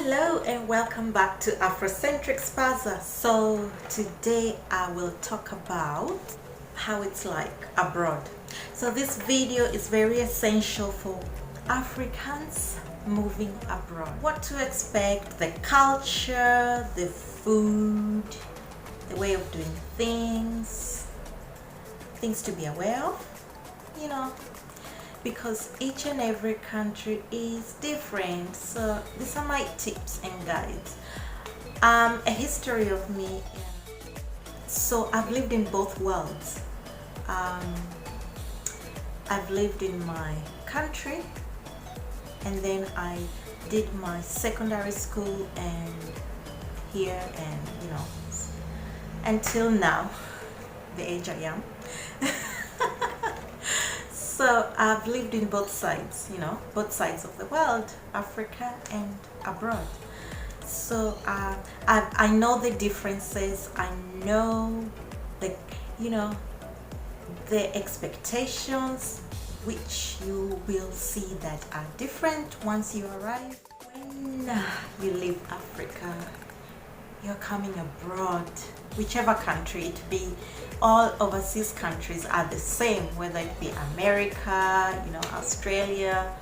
Hello and welcome back to Afrocentric Spaza. So today I will talk about how it's like abroad. So this video is very essential for Africans moving abroad. What to expect, the culture, the food, the way of doing things to be aware of, because each and every country is different. So these are my tips and guides. A history of me. So I've lived in both worlds. I've lived in my country, and then I did my secondary school and here, and until now, the age I am. So I've lived in both sides, both sides of the world, Africa and abroad. So I know the differences. I know the expectations, which you will see that are different once you arrive. When you leave Africa, you're coming abroad, whichever country it be. All overseas countries are the same, whether it be America, Australia,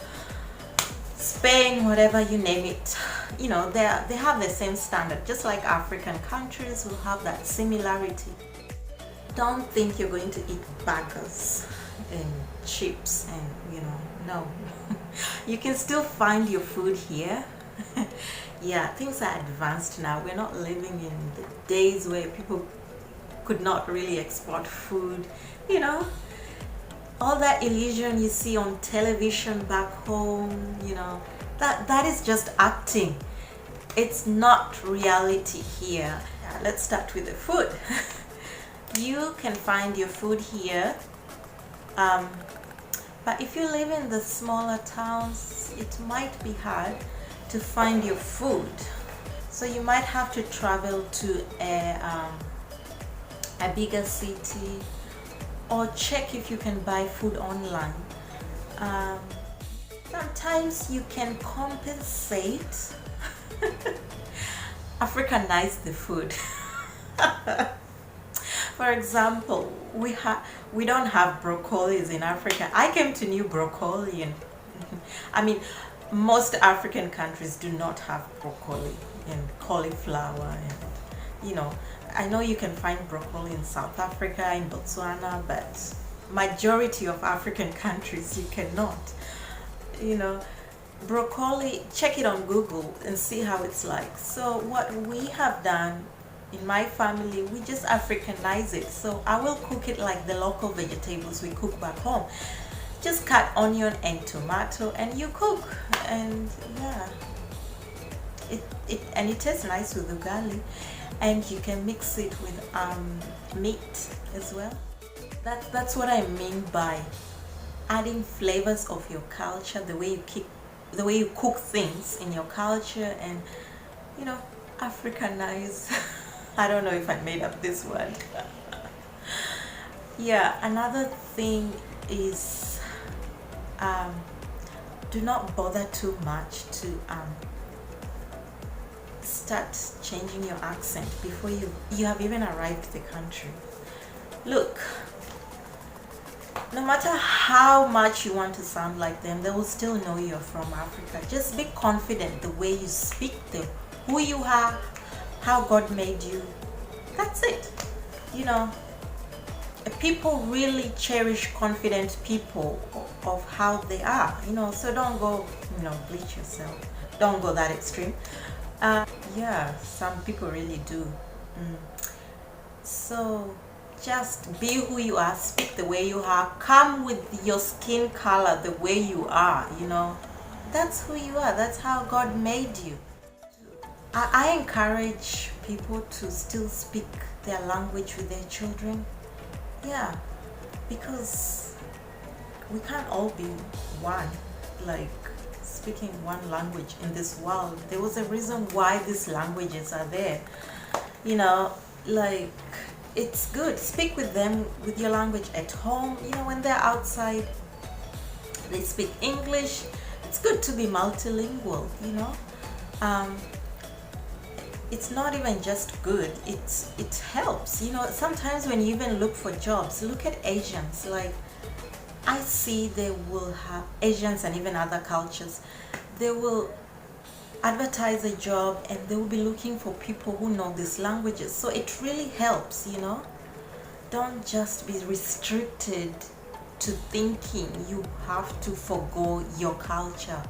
Spain, whatever you name it. They have the same standard, just like African countries will have that similarity. Don't think you're going to eat burgers and chips and no. You can still find your food here. Yeah, things are advanced now. We're not living in the days where people could not really export food. All that illusion you see on television back home, that is just acting. It's not reality here. Let's start with the food. You can find your food here, but if you live in the smaller towns, it might be hard to find your food. So you might have to travel to a bigger city, or check if you can buy food online. Sometimes you can compensate, Africanize the food. For example, we don't have broccolis in Africa. I came to New Broccoli, and most African countries do not have broccoli and cauliflower, and I know you can find broccoli in South Africa, in Botswana, but majority of African countries you cannot. Broccoli, check it on Google and see how it's like. So what we have done in my family, we just Africanize it. So I will cook it like the local vegetables we cook back home. Just cut onion and tomato and you cook, and yeah, it tastes nice with ugali. And you can mix it with meat as well. That's what I mean by adding flavors of your culture, the way you cook things in your culture, and Africanize. I don't know if I made up this word. Yeah, another thing is do not bother too much to start changing your accent before you have even arrived the country. Look, no matter how much you want to sound like them, they will still know you're from Africa. Just be confident the way you speak, who you are, how God made you. That's it. People really cherish confident people of how they are, so don't go, bleach yourself. Don't go that extreme. Yeah, some people really do. So just be who you are, speak the way you are, come with your skin color the way you are, That's who you are, that's how God made you. I encourage people to still speak their language with their children. Yeah, because we can't all be one, like speaking one language in this world. There was a reason why these languages are there. Like, it's good. Speak with them with your language at home. When they're outside, they speak English. It's good to be multilingual, um, it's not even just good, it helps. You know, sometimes when you even look for jobs, look at Asians. Like, I see they will have Asians and even other cultures, they will advertise a job and they will be looking for people who know these languages. So it really helps, you know. Don't just be restricted to thinking you have to forgo your culture.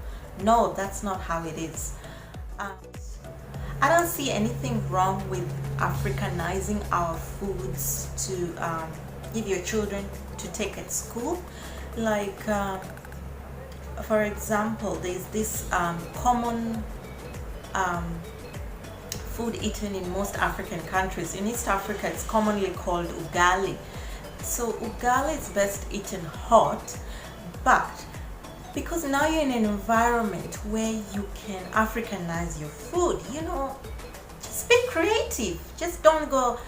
No, that's not how it is. I don't see anything wrong with Africanizing our foods to give your children to take at school. Like, for example, there's this common food eaten in most African countries. In East Africa, it's commonly called ugali. So ugali is best eaten hot, but because now you're in an environment where you can Africanize your food, you know, just be creative. Just don't go,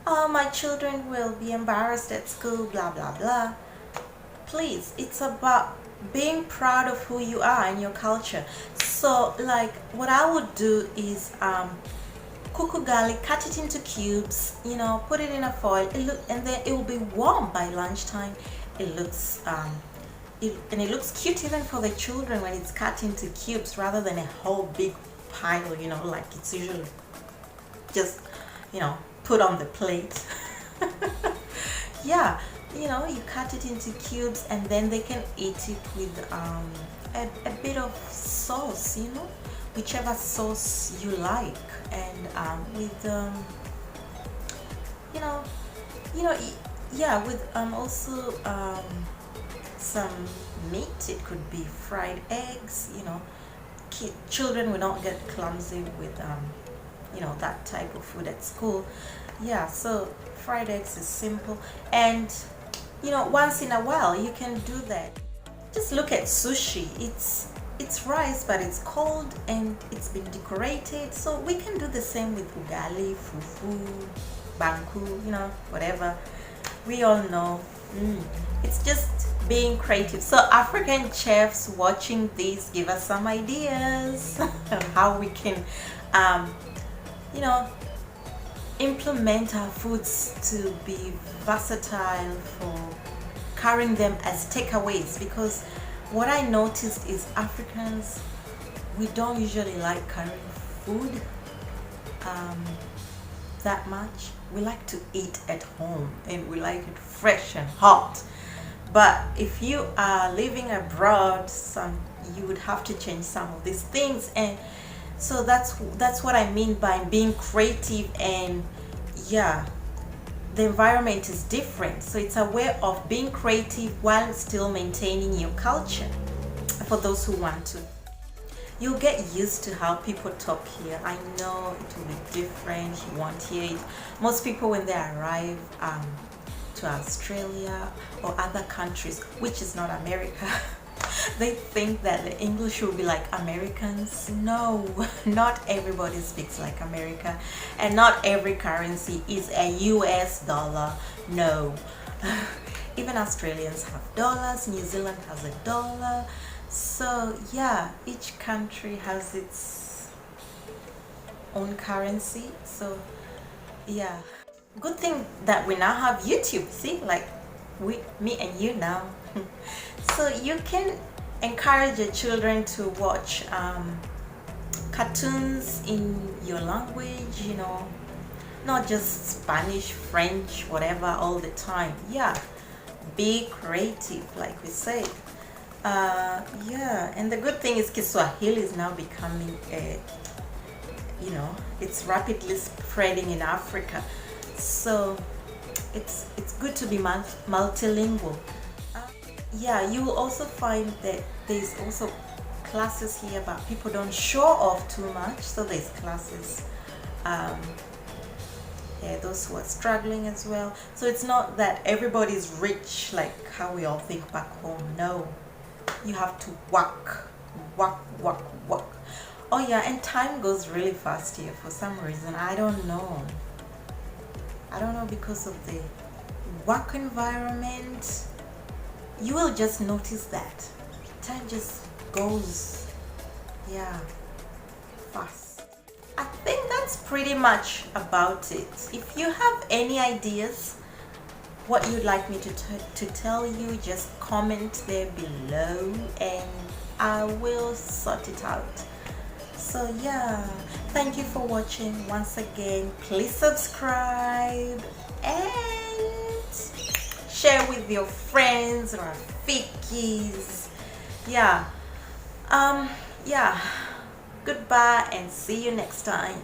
oh, my children will be embarrassed at school, blah, blah, blah. Please, it's about being proud of who you are and your culture. So, like, what I would do is cook ugali, cut it into cubes, you know, put it in a foil, and then it will be warm by lunchtime. It looks and it looks cute even for the children when it's cut into cubes rather than a whole big pile, you know, like it's usually just, you know, put on the plate. Yeah, you know, you cut it into cubes and then they can eat it with a bit of sauce, you know, whichever sauce you like, and with yeah, with also some meat. It could be fried eggs, you know. Children will not get clumsy with you know, that type of food at school. Yeah, so fried eggs is simple, and you know, once in a while you can do that. Just look at sushi. It's rice, but it's cold and it's been decorated. So we can do the same with ugali, fufu, banku, you know, whatever. We all know. It's just being creative. So African chefs watching this, give us some ideas on how we can you know, implement our foods to be versatile for carrying them as takeaways. Because what I noticed is Africans, we don't usually like carrying food that much. We like to eat at home and we like it fresh and hot. But if you are living abroad, you would have to change some of these things. And so that's what I mean by being creative. And yeah, the environment is different, so it's a way of being creative while still maintaining your culture. For those who want to, you'll get used to how people talk here. I know it will be different, you won't hear it. Most people, when they arrive to Australia or other countries, which is not America, they think that the English will be like Americans. No, not everybody speaks like America, and not every currency is a US dollar. No. Even Australians have dollars, New Zealand has a dollar. So yeah, each country has its own currency. So yeah, good thing that we now have YouTube. See, like me and you now. So you can encourage your children to watch cartoons in your language, you know, not just Spanish, French, whatever all the time. Yeah, be creative, like we said. Yeah, and the good thing is Kiswahili is now becoming a, you know, it's rapidly spreading in Africa. So it's good to be multilingual. Yeah, you will also find that there's also classes here, but people don't show off too much. So there's classes, yeah, those who are struggling as well. So it's not that everybody's rich like how we all think back home. No, you have to work. Oh yeah, and time goes really fast here for some reason. I don't know, because of the work environment. You will just notice that time just goes, yeah, fast. I think that's pretty much about it. If you have any ideas what you'd like me to tell you, just comment there below and I will sort it out. So yeah, thank you for watching once again. Please subscribe and share with your friends or Rafikis. Yeah, goodbye and see you next time.